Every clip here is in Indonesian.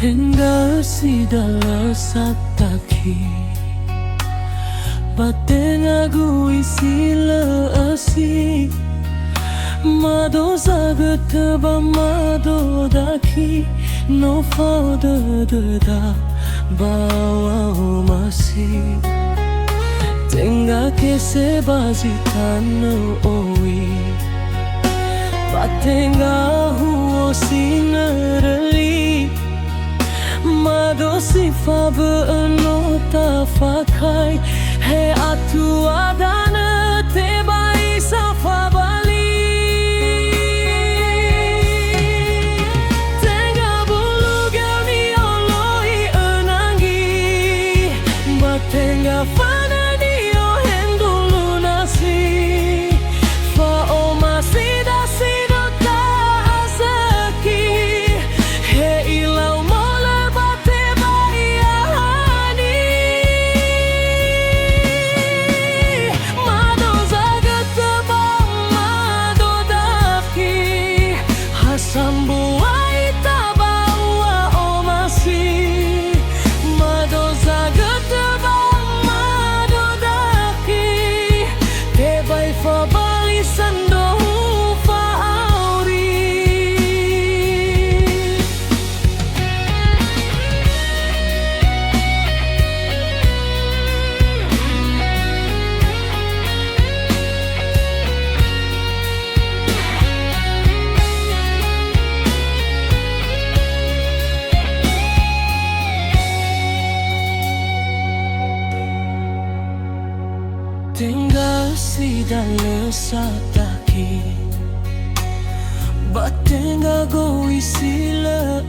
Tenga si dalö dakhi Tentang Lagu silö Mado Zagötö Mado Dakhi Nofao dödöda bawa masih Tenga kese zitanö Tenga huhuo sinörö Mado sifabö'ö fakhai atua danö Tebai safabali Tenga bulugeu ni oloi'ö nangi Tenga Tenga si dalö dakhi Tenga gowi silö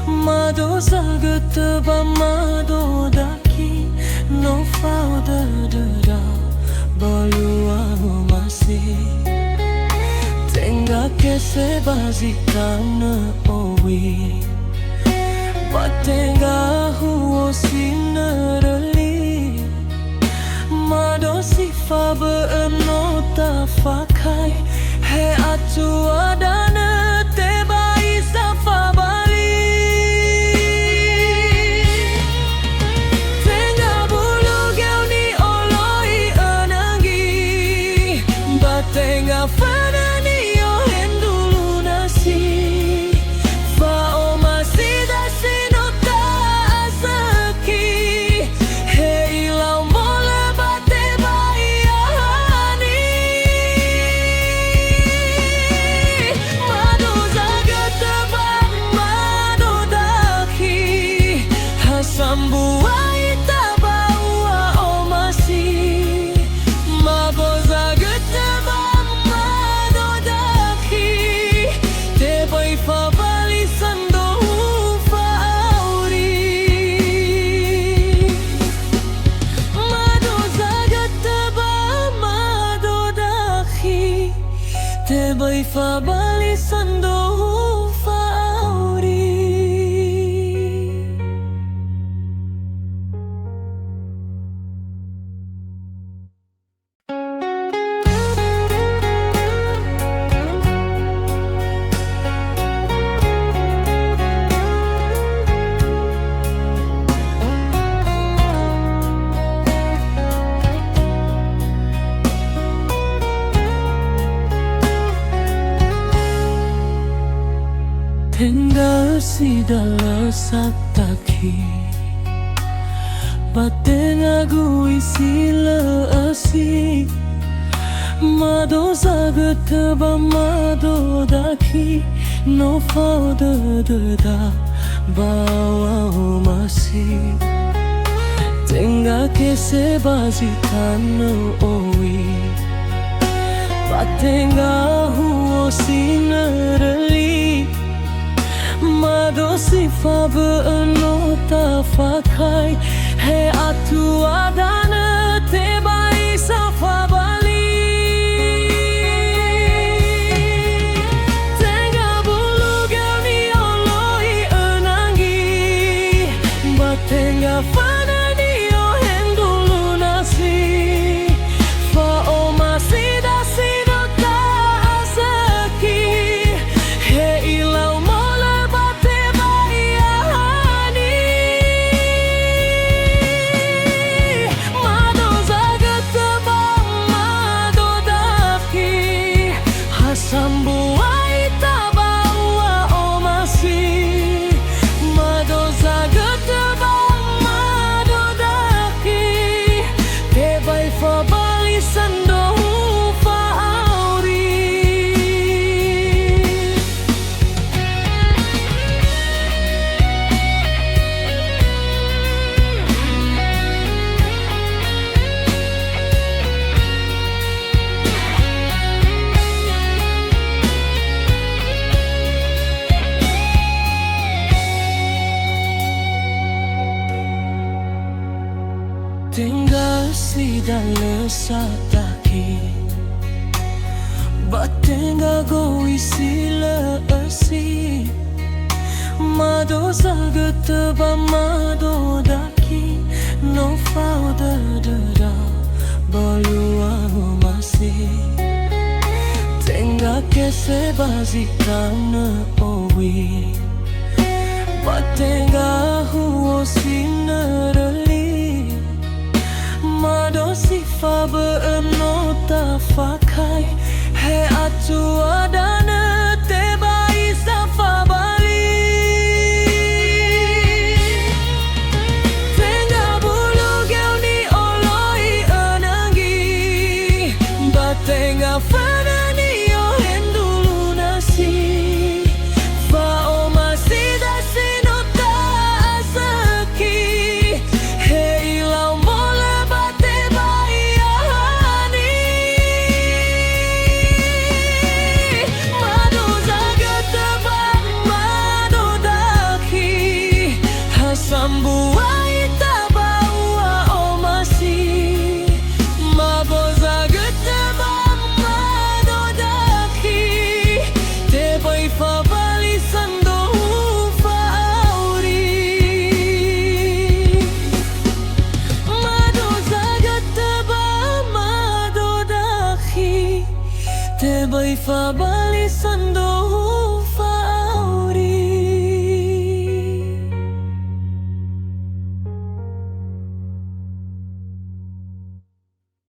Mado Zagötö Mado Dakhi Nofao dödöda bulugeu masih Tenga kese zitanö Tenga huhuo sinörö Mado sifabö'ö fakhai atua danö Tebai safabali Tenga bulugeu ni oloi'ö nangi Tenga Tebai fabali sando fauri Tenga si dalö dakhi Tentang Lagu silö Mado Zagötö Mado Dakhi Nofao dödöda bawa masih Tenga kese zitanö Tenga huhuo sinörö Mado sifabö'ö fakhai atua danö Tebai safabali Tenga bulugeu ni oloi'ö nangi Tenga Thank takhi Tenga gowi silö Mado Zagötö Mado Dakhi Nofao dödöda bulugeu masih Tenga kese zitanö gowi Tenga huhuo sinörö Mado sifabö'ö fakhai atua danö Tebai safabali Tenga bulugeu ni oloi'ö nangi Tenga ni dulu nasi Fao masih dasino tak seki Hei lau mole Tebai ahani Mado Zagötö Mado Dakhi Hasambuai tabaua o masih Mado Zagötö Mado Dakhi Tebai fabali sando hufauri Mado Zagötö Mado Dakhi Tebai fabali sando